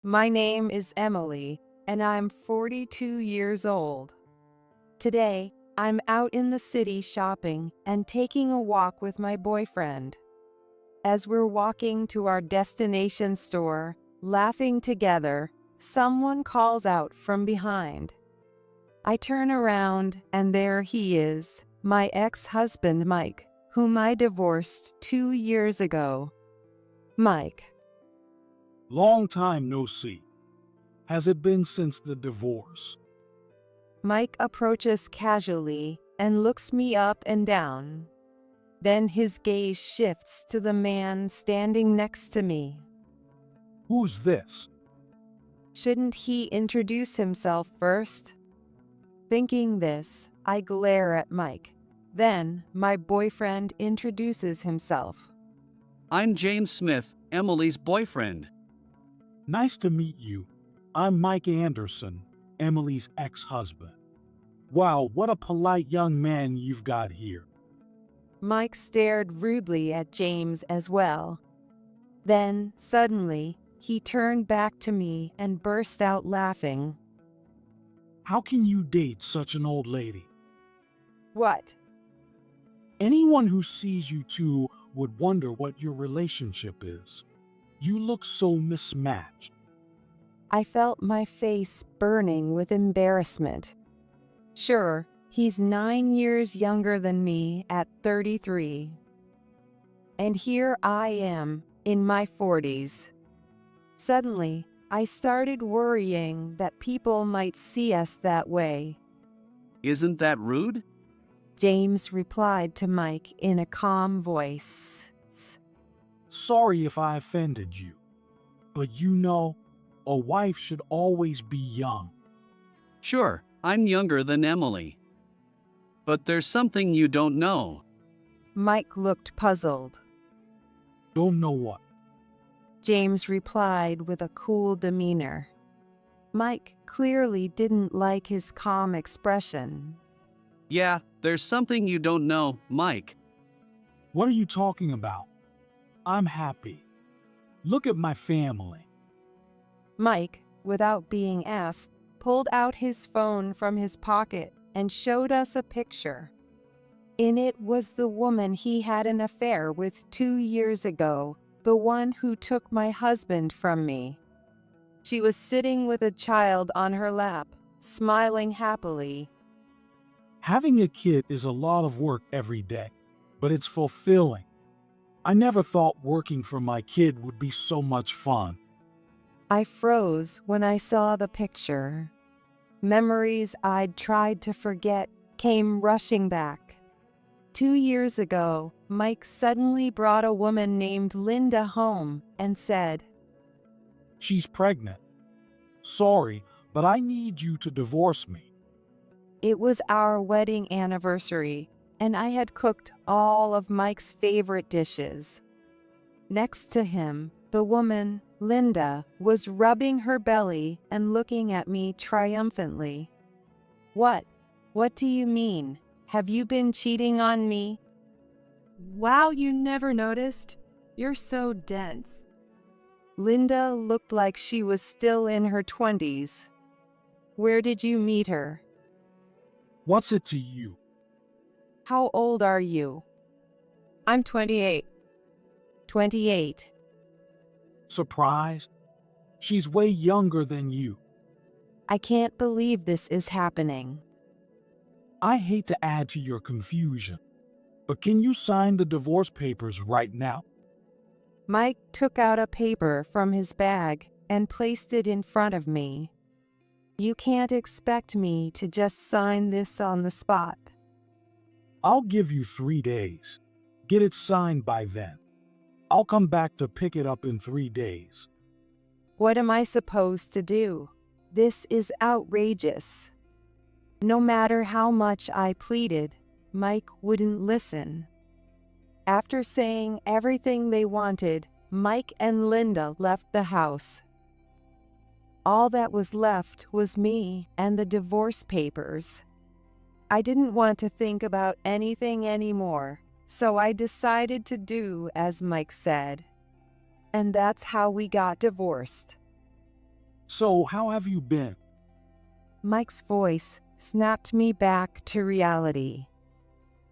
My name is Emily, and I'm 42 years old. Today, I'm out in the city shopping and taking a walk with my boyfriend. As we're walking to our destination store, laughing together, someone calls out from behind. I turn around, and there he is, my ex-husband Mike, whom I divorced 2 years ago. Mike. Long time no see. Has it been since the divorce? Mike approaches casually and looks me up and down. Then his gaze shifts to the man standing next to me. Who's this? Shouldn't he introduce himself first? Thinking this, I glare at Mike. Then, my boyfriend introduces himself. I'm James Smith, Emily's boyfriend. Nice to meet you. I'm Mike Anderson, Emily's ex-husband. Wow, what a polite young man you've got here. Mike stared rudely at James as well. Then, suddenly, he turned back to me and burst out laughing. How can you date such an old lady? What? Anyone who sees you two would wonder what your relationship is. You look so mismatched. I felt my face burning with embarrassment. Sure, he's 9 years younger than me at 33. And here I am, in my 40s. Suddenly, I started worrying that people might see us that way. Isn't that rude? James replied to Mike in a calm voice. Sorry if I offended you. But you know, a wife should always be young. Sure, I'm younger than Emily. But there's something you don't know. Mike looked puzzled. Don't know what. James replied with a cool demeanor. Mike clearly didn't like his calm expression. Yeah, there's something you don't know, Mike. What are you talking about? I'm happy. Look at my family. Mike, without being asked, pulled out his phone from his pocket and showed us a picture. In it was the woman he had an affair with 2 years ago, the one who took my husband from me. She was sitting with a child on her lap, smiling happily. Having a kid is a lot of work every day, but it's fulfilling. I never thought working for my kid would be so much fun. I froze when I saw the picture. Memories I'd tried to forget came rushing back. 2 years ago, Mike suddenly brought a woman named Linda home and said, She's pregnant. Sorry, but I need you to divorce me. It was our wedding anniversary, and I had cooked all of Mike's favorite dishes. Next to him, the woman, Linda, was rubbing her belly and looking at me triumphantly. What? What do you mean? Have you been cheating on me? Wow, you never noticed? You're so dense. Linda looked like she was still in her 20s. Where did you meet her? What's it to you? How old are you? I'm 28. 28. Surprised? She's way younger than you. I can't believe this is happening. I hate to add to your confusion, but can you sign the divorce papers right now? Mike took out a paper from his bag and placed it in front of me. You can't expect me to just sign this on the spot. I'll give you 3 days. Get it signed by then. I'll come back to pick it up in 3 days. What am I supposed to do? This is outrageous. No matter how much I pleaded, Mike wouldn't listen. After saying everything they wanted, Mike and Linda left the house. All that was left was me and the divorce papers. I didn't want to think about anything anymore, so I decided to do as Mike said. And that's how we got divorced. So, how have you been? Mike's voice snapped me back to reality.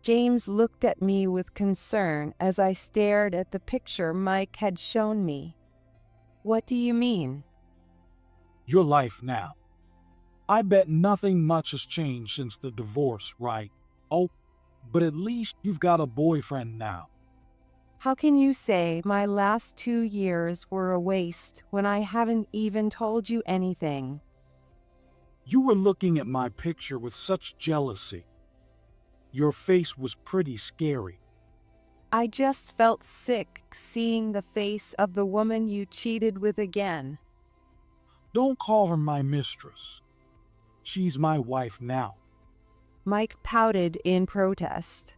James looked at me with concern as I stared at the picture Mike had shown me. What do you mean? Your life now. I bet nothing much has changed since the divorce, right? Oh, but at least you've got a boyfriend now. How can you say my last 2 years were a waste when I haven't even told you anything? You were looking at my picture with such jealousy. Your face was pretty scary. I just felt sick seeing the face of the woman you cheated with again. Don't call her my mistress. She's my wife now. Mike pouted in protest.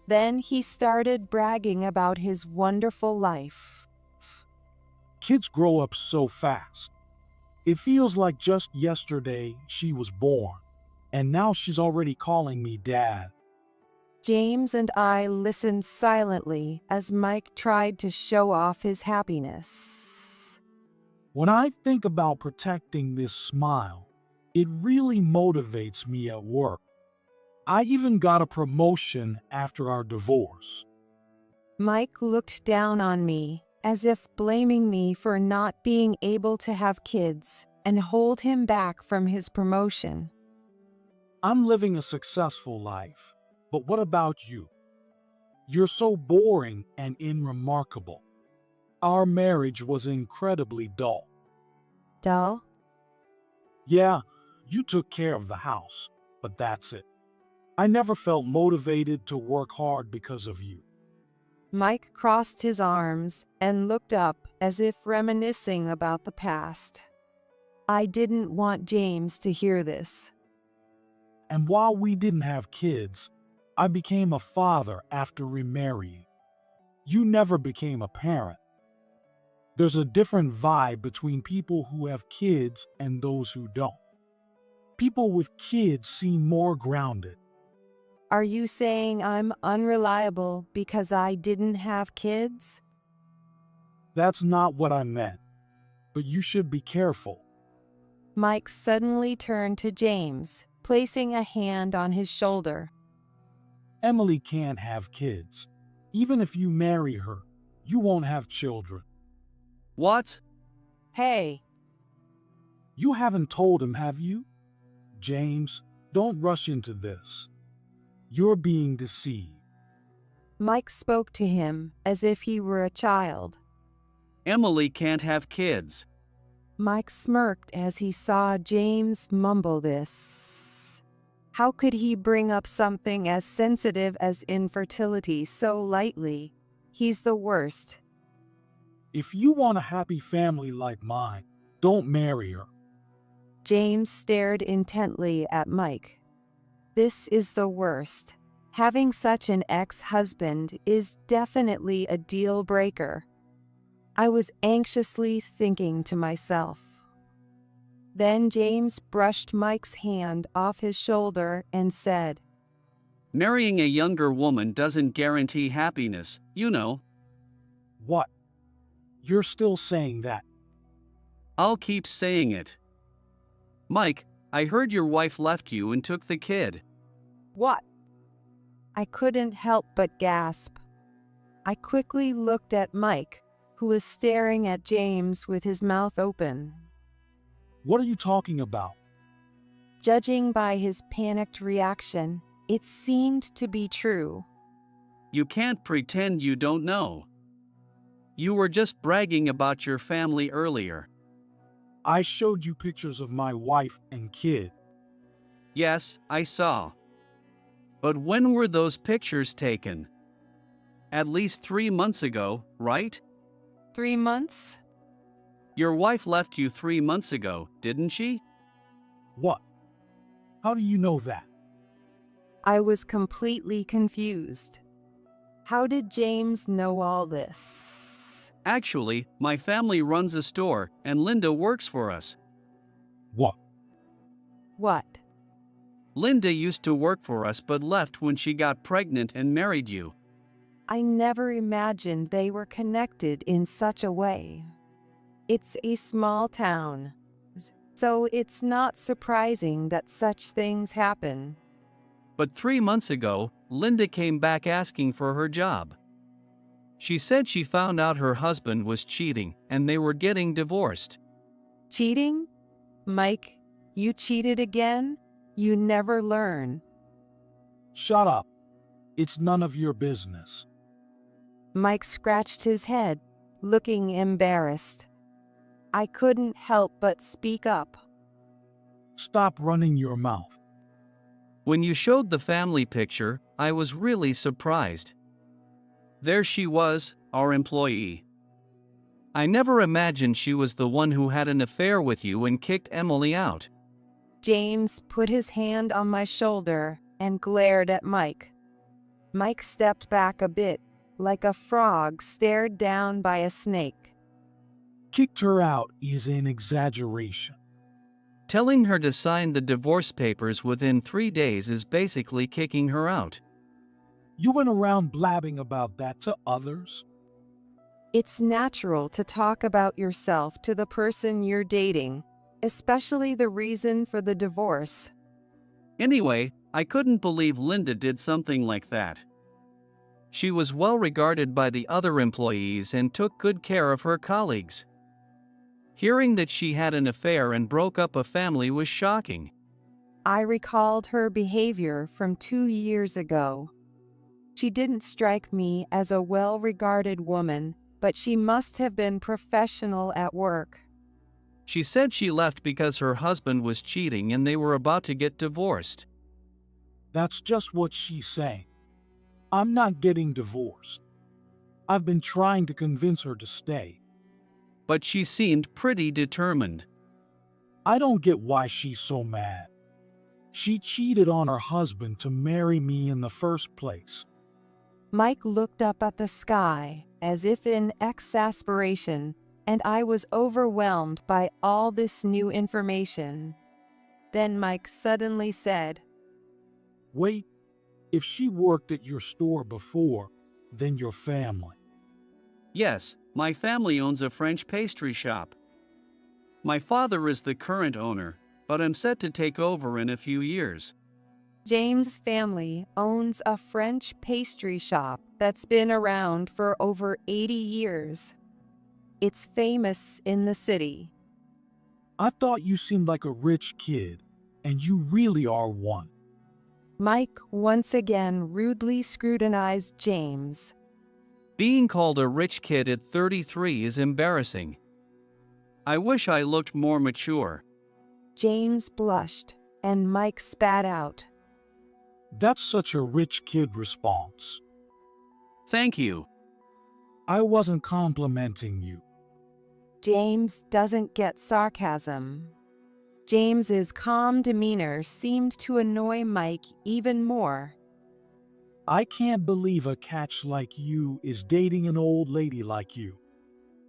Then he started bragging about his wonderful life. Kids grow up so fast. It feels like just yesterday she was born, and now she's already calling me dad. James and I listened silently as Mike tried to show off his happiness. When I think about protecting this smile, it really motivates me at work. I even got a promotion after our divorce. Mike looked down on me, as if blaming me for not being able to have kids and hold him back from his promotion. I'm living a successful life, but what about you? You're so boring and unremarkable. Our marriage was incredibly dull. Dull? Yeah, you took care of the house, but that's it. I never felt motivated to work hard because of you. Mike crossed his arms and looked up as if reminiscing about the past. I didn't want James to hear this. And while we didn't have kids, I became a father after remarrying. You never became a parent. There's a different vibe between people who have kids and those who don't. People with kids seem more grounded. Are you saying I'm unreliable because I didn't have kids? That's not what I meant. But you should be careful. Mike suddenly turned to James, placing a hand on his shoulder. Emily can't have kids. Even if you marry her, you won't have children. What? Hey, You haven't told him, have you? James, don't rush into this. You're being deceived. Mike spoke to him as if he were a child. Emily can't have kids. Mike smirked as he saw James mumble this. How could he bring up something as sensitive as infertility so lightly? He's the worst. If you want a happy family like mine, don't marry her. James stared intently at Mike. This is the worst. Having such an ex-husband is definitely a deal breaker. I was anxiously thinking to myself. Then James brushed Mike's hand off his shoulder and said, Marrying a younger woman doesn't guarantee happiness, you know. What? You're still saying that? I'll keep saying it. Mike, I heard your wife left you and took the kid. What? I couldn't help but gasp. I quickly looked at Mike, who was staring at James with his mouth open. What are you talking about? Judging by his panicked reaction, it seemed to be true. You can't pretend you don't know. You were just bragging about your family earlier. I showed you pictures of my wife and kid. Yes, I saw. But when were those pictures taken? At least 3 months ago, right? 3 months? Your wife left you 3 months ago, didn't she? What? How do you know that? I was completely confused. How did James know all this? Actually, my family runs a store and Linda works for us. What? What? Linda used to work for us but left when she got pregnant and married you. I never imagined they were connected in such a way. It's a small town, so it's not surprising that such things happen. But 3 months ago, Linda came back asking for her job. She said she found out her husband was cheating and they were getting divorced. Cheating? Mike, you cheated again? You never learn. Shut up. It's none of your business. Mike scratched his head, looking embarrassed. I couldn't help but speak up. Stop running your mouth. When you showed the family picture, I was really surprised. There she was, our employee. I never imagined she was the one who had an affair with you and kicked Emily out. James put his hand on my shoulder and glared at Mike. Mike stepped back a bit, like a frog stared down by a snake. Kicked her out is an exaggeration. Telling her to sign the divorce papers within 3 days is basically kicking her out. You went around blabbing about that to others? It's natural to talk about yourself to the person you're dating, especially the reason for the divorce. Anyway, I couldn't believe Linda did something like that. She was well regarded by the other employees and took good care of her colleagues. Hearing that she had an affair and broke up a family was shocking. I recalled her behavior from 2 years ago. She didn't strike me as a well-regarded woman, but she must have been professional at work. She said she left because her husband was cheating and they were about to get divorced. That's just what she's saying. I'm not getting divorced. I've been trying to convince her to stay. But she seemed pretty determined. I don't get why she's so mad. She cheated on her husband to marry me in the first place. Mike looked up at the sky as if in exasperation, and I was overwhelmed by all this new information. Then Mike suddenly said, Wait, if she worked at your store before, then your family. Yes, my family owns a French pastry shop. My father is the current owner, but I'm set to take over in a few years. James' family owns a French pastry shop that's been around for over 80 years. It's famous in the city. I thought you seemed like a rich kid, and you really are one. Mike once again rudely scrutinized James. Being called a rich kid at 33 is embarrassing. I wish I looked more mature. James blushed, and Mike spat out. That's such a rich kid response. Thank you. I wasn't complimenting you. James doesn't get sarcasm. James's calm demeanor seemed to annoy Mike even more. I can't believe a catch like you is dating an old lady like you.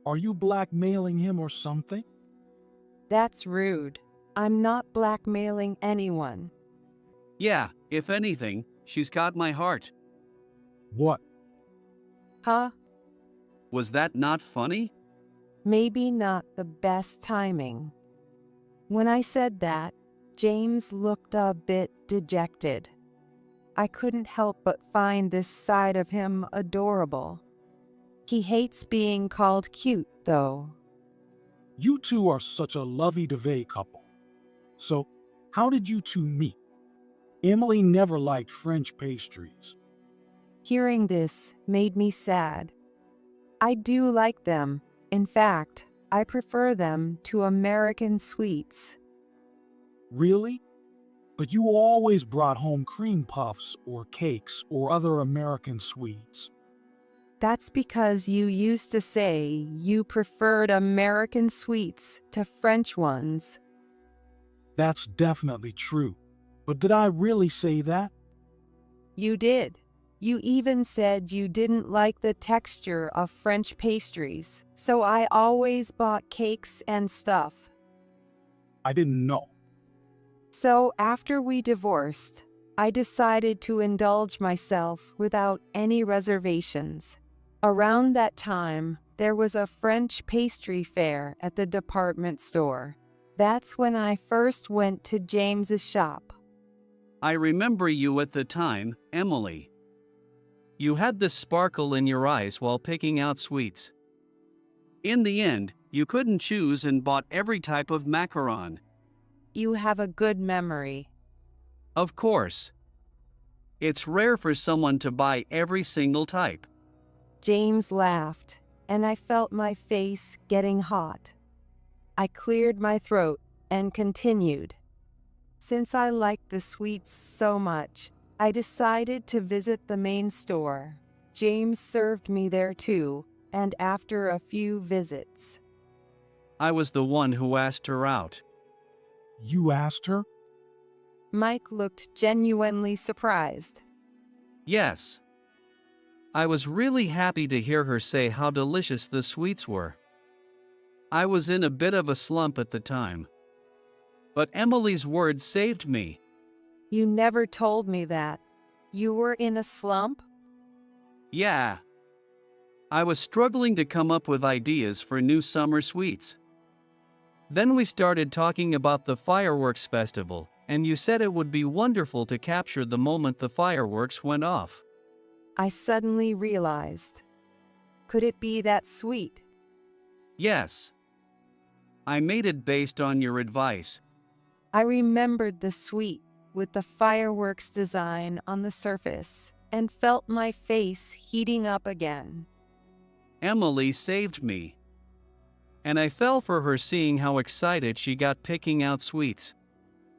Are you blackmailing him or something? That's rude. I'm not blackmailing anyone. Yeah, if anything, she's got my heart. What? Huh? Was that not funny? Maybe not the best timing. When I said that, James looked a bit dejected. I couldn't help but find this side of him adorable. He hates being called cute, though. You two are such a lovey-dovey couple. So, how did you two meet? Emily never liked French pastries. Hearing this made me sad. I do like them. In fact, I prefer them to American sweets. Really? But you always brought home cream puffs or cakes or other American sweets. That's because you used to say you preferred American sweets to French ones. That's definitely true. But did I really say that? You did. You even said you didn't like the texture of French pastries, so I always bought cakes and stuff. I didn't know. So after we divorced, I decided to indulge myself without any reservations. Around that time, There was a French pastry fair at the department store. That's when I first went to James's shop. I remember you at the time, Emily. You had this sparkle in your eyes while picking out sweets. In the end, you couldn't choose and bought every type of macaron. You have a good memory. Of course. It's rare for someone to buy every single type. James laughed, and I felt my face getting hot. I cleared my throat and continued. Since I liked the sweets so much, I decided to visit the main store. James served me there too, and after a few visits, I was the one who asked her out. You asked her? Mike looked genuinely surprised. Yes. I was really happy to hear her say how delicious the sweets were. I was in a bit of a slump at the time. But Emily's words saved me. You never told me that. You were in a slump? Yeah. I was struggling to come up with ideas for new summer sweets. Then we started talking about the fireworks festival, and you said it would be wonderful to capture the moment the fireworks went off. I suddenly realized. Could it be that sweet? Yes. I made it based on your advice. I remembered the sweet with the fireworks design on the surface and felt my face heating up again. Emily saved me. And I fell for her seeing how excited she got picking out sweets.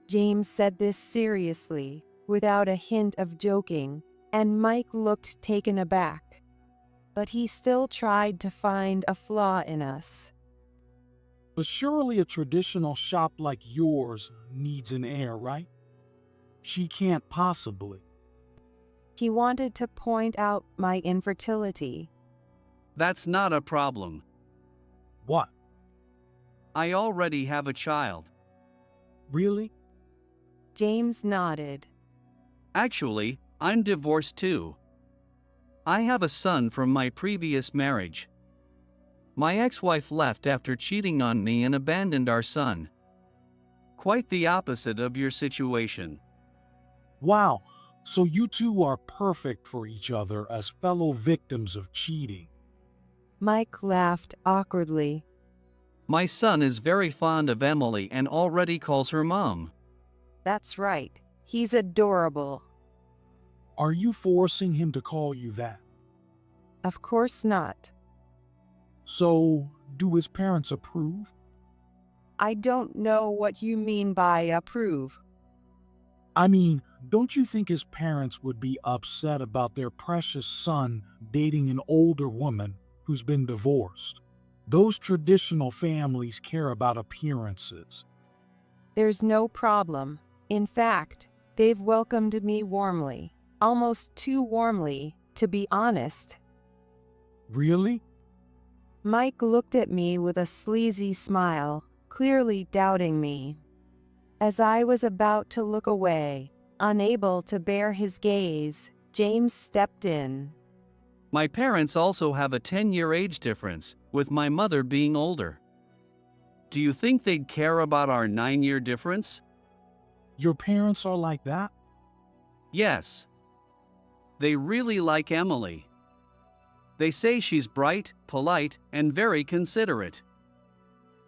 James said this seriously, without a hint of joking, and Mike looked taken aback. But he still tried to find a flaw in us. But surely a traditional shop like yours needs an heir, right? She can't possibly. He wanted to point out my infertility. That's not a problem. What? I already have a child. Really? James nodded. Actually, I'm divorced too. I have a son from my previous marriage. My ex-wife left after cheating on me and abandoned our son. Quite the opposite of your situation. Wow, so you two are perfect for each other as fellow victims of cheating. Mike laughed awkwardly. My son is very fond of Emily and already calls her mom. That's right. He's adorable. Are you forcing him to call you that? Of course not. So, do his parents approve? I don't know what you mean by approve. I mean, don't you think his parents would be upset about their precious son dating an older woman who's been divorced? Those traditional families care about appearances. There's no problem. In fact, they've welcomed me warmly. Almost too warmly, to be honest. Really? Mike looked at me with a sleazy smile, clearly doubting me. As I was about to look away, unable to bear his gaze, James stepped in. My parents also have a 10-year age difference, with my mother being older. Do you think they'd care about our 9-year difference? Your parents are like that? Yes. They really like Emily. They say she's bright, polite, and very considerate.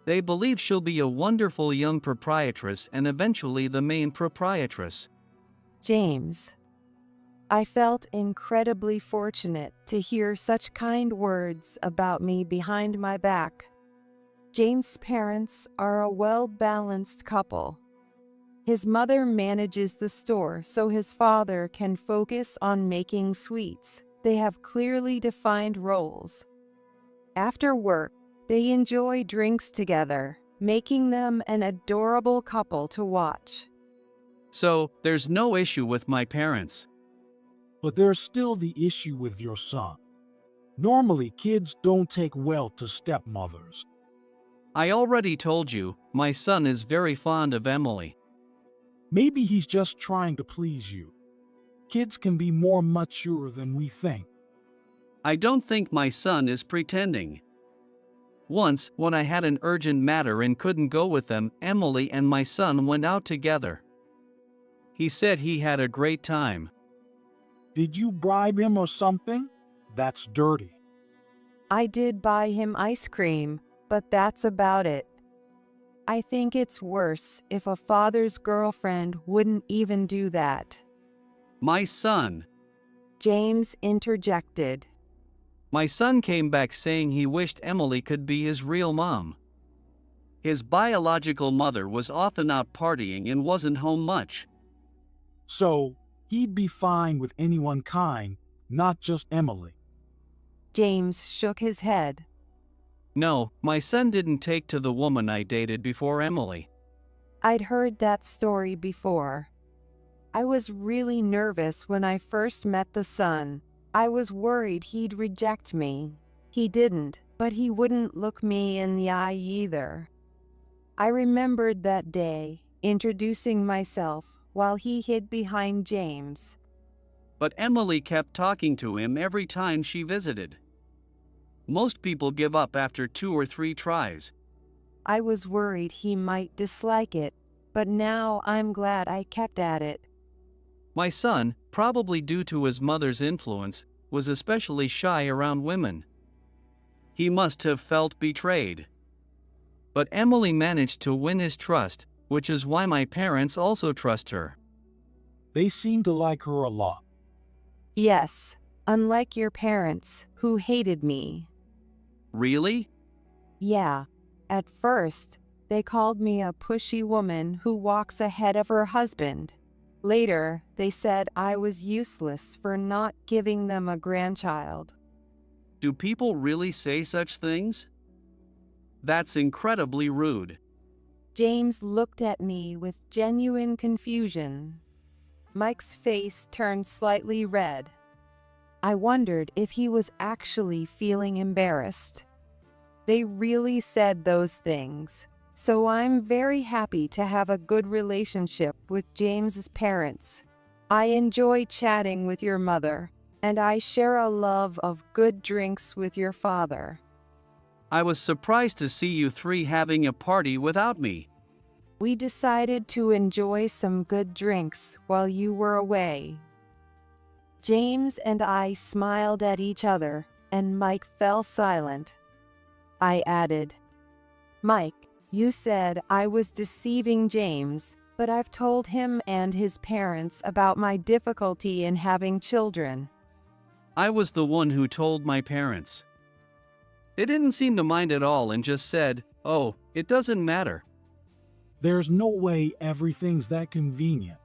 They believe she'll be a wonderful young proprietress and eventually the main proprietress. James. I felt incredibly fortunate to hear such kind words about me behind my back. James' parents are a well-balanced couple. His mother manages the store so his father can focus on making sweets. They have clearly defined roles. After work, they enjoy drinks together, making them an adorable couple to watch. So, there's no issue with my parents. But there's still the issue with your son. Normally, kids don't take well to stepmothers. I already told you, my son is very fond of Emily. Maybe he's just trying to please you. Kids can be more mature than we think. I don't think my son is pretending. Once, when I had an urgent matter and couldn't go with them, Emily and my son went out together. He said he had a great time. Did you bribe him or something? That's dirty. I did buy him ice cream, but that's about it. I think it's worse if a father's girlfriend wouldn't even do that. My son. James interjected. My son came back saying he wished Emily could be his real mom. His biological mother was often out partying and wasn't home much. So, he'd be fine with anyone kind, not just Emily. James shook his head. No, my son didn't take to the woman I dated before Emily. I'd heard that story before. I was really nervous when I first met the son. I was worried he'd reject me. He didn't, but he wouldn't look me in the eye either. I remembered that day, introducing myself while he hid behind James. But Emily kept talking to him every time she visited. Most people give up after 2 or 3 tries. I was worried he might dislike it, but now I'm glad I kept at it. My son, probably due to his mother's influence, was especially shy around women. He must have felt betrayed. But Emily managed to win his trust, which is why my parents also trust her. They seem to like her a lot. Yes, unlike your parents, who hated me. Really? Yeah, at first, they called me a pushy woman who walks ahead of her husband. Later, they said I was useless for not giving them a grandchild. Do people really say such things? That's incredibly rude. James looked at me with genuine confusion. Mike's face turned slightly red. I wondered if he was actually feeling embarrassed. They really said those things. So I'm very happy to have a good relationship with James's parents. I enjoy chatting with your mother, and I share a love of good drinks with your father. I was surprised to see you 3 having a party without me. We decided to enjoy some good drinks while you were away. James and I smiled at each other, and Mike fell silent. I added, Mike, you said I was deceiving James, but I've told him and his parents about my difficulty in having children. I was the one who told my parents. They didn't seem to mind at all and just said, "Oh, it doesn't matter." There's no way everything's that convenient.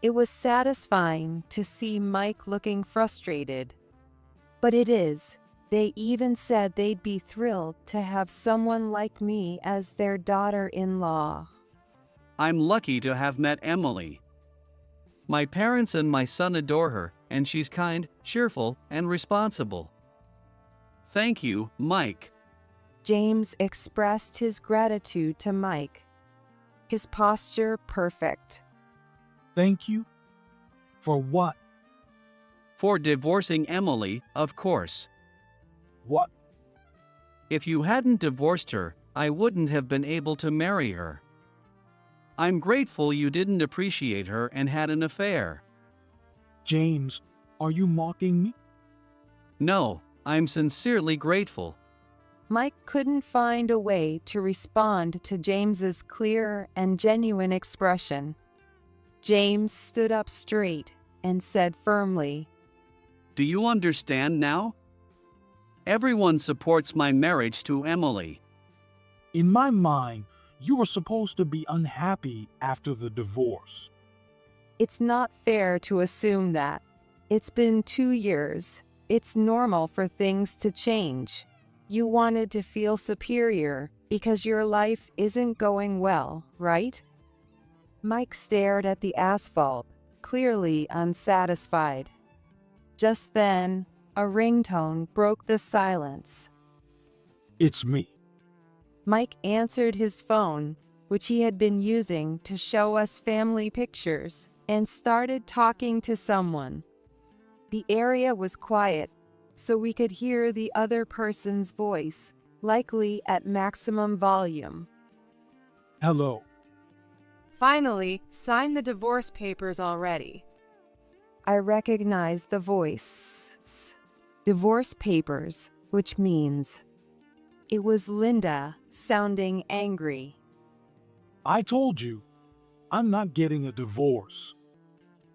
It was satisfying to see Mike looking frustrated. But it is. They even said they'd be thrilled to have someone like me as their daughter-in-law. I'm lucky to have met Emily. My parents and my son adore her, and she's kind, cheerful, and responsible. Thank you, Mike. James expressed his gratitude to Mike. His posture perfect. Thank you? For what? For divorcing Emily, of course. What? If you hadn't divorced her, I wouldn't have been able to marry her. I'm grateful you didn't appreciate her and had an affair. James, are you mocking me? No, I'm sincerely grateful. Mike couldn't find a way to respond to James's clear and genuine expression. James stood up straight and said firmly, Do you understand now? Everyone supports my marriage to Emily. In my mind, you were supposed to be unhappy after the divorce. It's not fair to assume that. It's been 2 years. It's normal for things to change. You wanted to feel superior because your life isn't going well, right? Mike stared at the asphalt, clearly unsatisfied. Just then, a ringtone broke the silence. It's me. Mike answered his phone, which he had been using to show us family pictures, and started talking to someone. The area was quiet, so we could hear the other person's voice, likely at maximum volume. Hello. Finally, sign the divorce papers already. I recognize the voice. Divorce papers, which means it was Linda sounding angry. I told you, I'm not getting a divorce.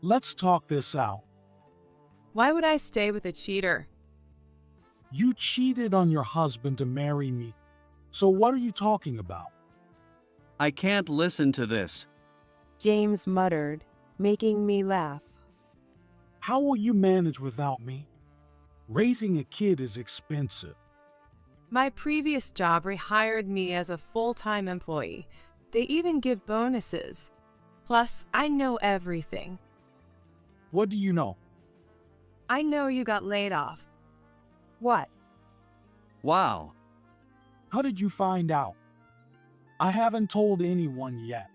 Let's talk this out. Why would I stay with a cheater? You cheated on your husband to marry me. So what are you talking about? I can't listen to this. James muttered, making me laugh. How will you manage without me? Raising a kid is expensive. My previous job rehired me as a full-time employee. They even give bonuses. Plus, I know everything. What do you know? I know you got laid off. What? Wow. How did you find out? I haven't told anyone yet.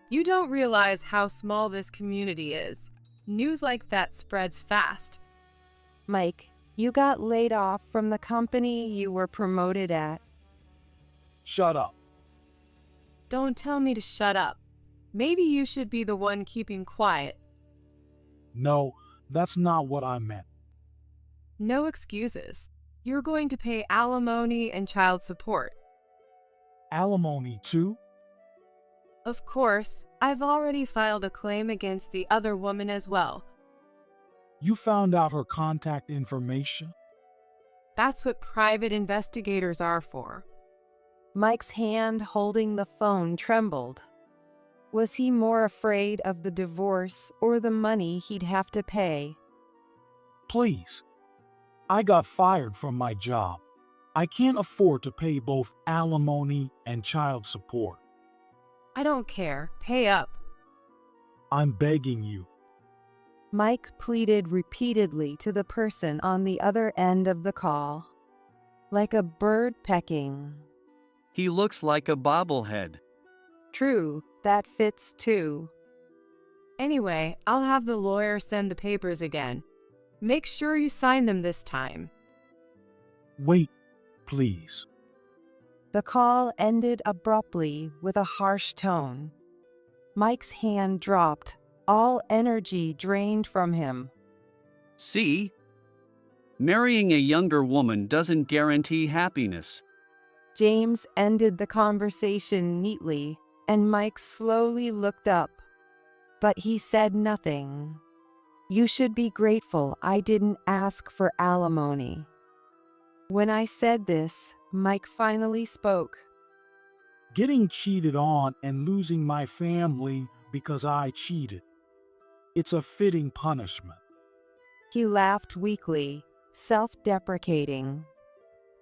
You don't realize how small this community is. News like that spreads fast. Mike, you got laid off from the company you were promoted at. Shut up. Don't tell me to shut up. Maybe you should be the one keeping quiet. No, that's not what I meant. No excuses. You're going to pay alimony and child support. Alimony too? Of course, I've already filed a claim against the other woman as well. You found out her contact information? That's what private investigators are for. Mike's hand holding the phone trembled. Was he more afraid of the divorce or the money he'd have to pay? Please. I got fired from my job. I can't afford to pay both alimony and child support. I don't care. Pay up. I'm begging you. Mike pleaded repeatedly to the person on the other end of the call, like a bird pecking. He looks like a bobblehead. True, that fits too. Anyway, I'll have the lawyer send the papers again. Make sure you sign them this time. Wait, please. The call ended abruptly with a harsh tone. Mike's hand dropped, all energy drained from him. See? Marrying a younger woman doesn't guarantee happiness. James ended the conversation neatly, and Mike slowly looked up. But he said nothing. You should be grateful I didn't ask for alimony. When I said this, Mike finally spoke. Getting cheated on and losing my family because I cheated. It's a fitting punishment. He laughed weakly, self-deprecating.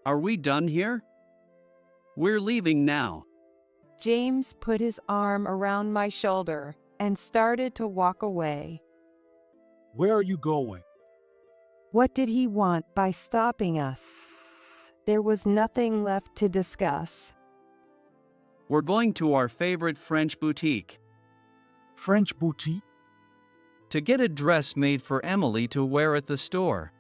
Are we done here? We're leaving now. James put his arm around my shoulder and started to walk away. Where are you going? What did he want by stopping us? There was nothing left to discuss. We're going to our favorite French boutique French boutique? to get a dress made for Emily to wear at the store.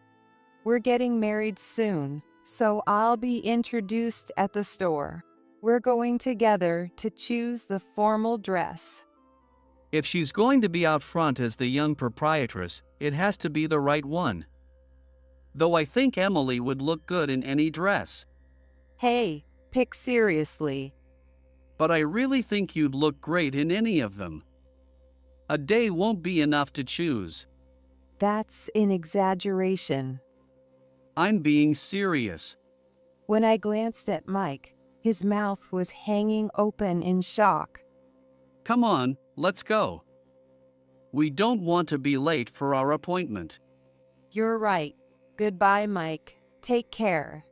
We're getting married soon, so I'll be introduced at the store. We're going together to choose the formal dress. If she's going to be out front as the young proprietress, it has to be the right one. Though I think Emily would look good in any dress. Hey, pick seriously. But I really think you'd look great in any of them. A day won't be enough to choose. That's an exaggeration. I'm being serious. When I glanced at Mike, his mouth was hanging open in shock. Come on, let's go. We don't want to be late for our appointment. You're right. Goodbye, Mike. Take care.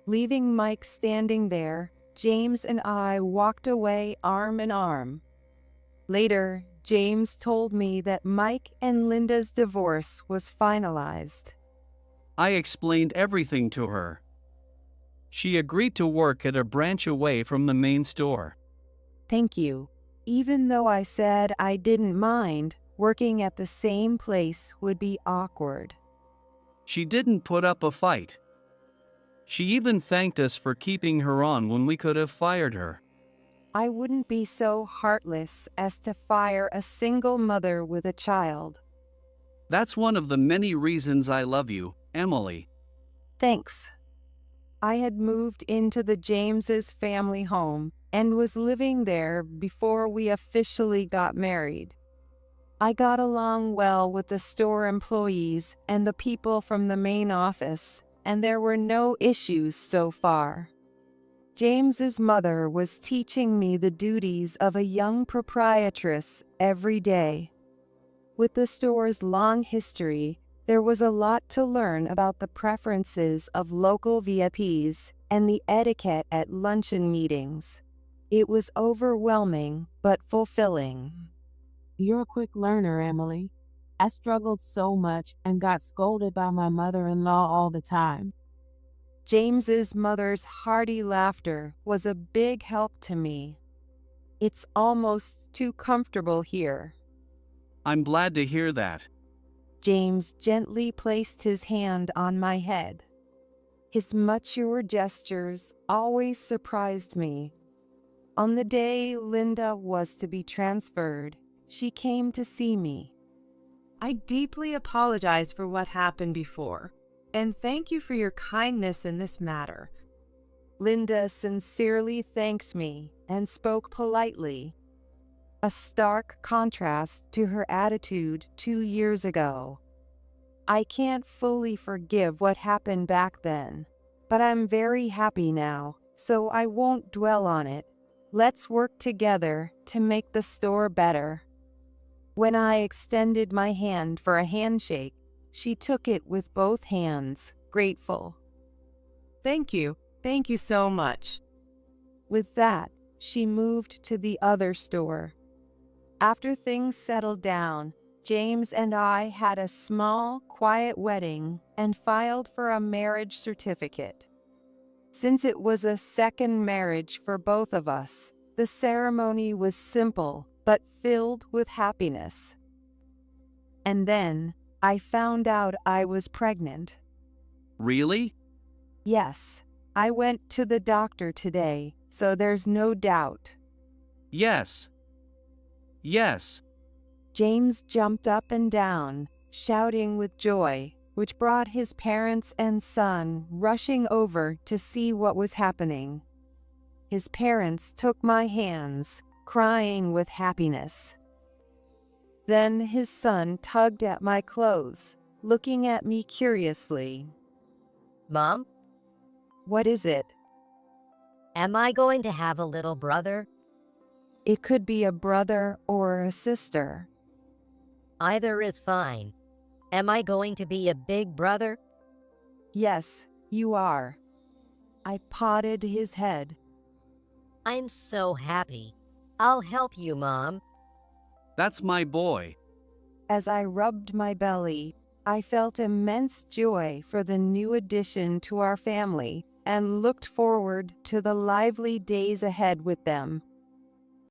Leaving Mike standing there, James and I walked away arm in arm. Later, James told me that Mike and Linda's divorce was finalized. I explained everything to her. She agreed to work at a branch away from the main store. Thank you. Even though I said I didn't mind, working at the same place would be awkward. She didn't put up a fight. She even thanked us for keeping her on when we could have fired her. I wouldn't be so heartless as to fire a single mother with a child. That's one of the many reasons I love you, Emily. Thanks. I had moved into the James's family home and was living there before we officially got married. I got along well with the store employees and the people from the main office, and there were no issues so far. James's mother was teaching me the duties of a young proprietress every day. With the store's long history, there was a lot to learn about the preferences of local VIPs and the etiquette at luncheon meetings. It was overwhelming but fulfilling. You're a quick learner, Emily. I struggled so much and got scolded by my mother-in-law all the time. James's mother's hearty laughter was a big help to me. It's almost too comfortable here. I'm glad to hear that. James gently placed his hand on my head. His mature gestures always surprised me. On the day Linda was to be transferred, she came to see me. I deeply apologize for what happened before, and thank you for your kindness in this matter. Linda sincerely thanked me and spoke politely, a stark contrast to her attitude 2 years ago. I can't fully forgive what happened back then, but I'm very happy now, so I won't dwell on it. Let's work together to make the store better. When I extended my hand for a handshake, she took it with both hands, grateful. Thank you. Thank you so much. With that, she moved to the other store. After things settled down, James and I had a small, quiet wedding and filed for a marriage certificate. Since it was a second marriage for both of us, the ceremony was simple but filled with happiness. And then I found out I was pregnant. Really? Yes, I went to the doctor today, so there's no doubt. Yes. Yes. James jumped up and down, shouting with joy, which brought his parents and son rushing over to see what was happening. His parents took my hands, crying with happiness. Then his son tugged at my clothes, looking at me curiously. Mom, What is it? am I going to have a little brother? It could be a brother or a sister. Either is fine. Am I going to be a big brother? Yes, you are. I patted his head. I'm so happy. I'll help you, Mom. That's my boy. As I rubbed my belly, I felt immense joy for the new addition to our family and looked forward to the lively days ahead with them.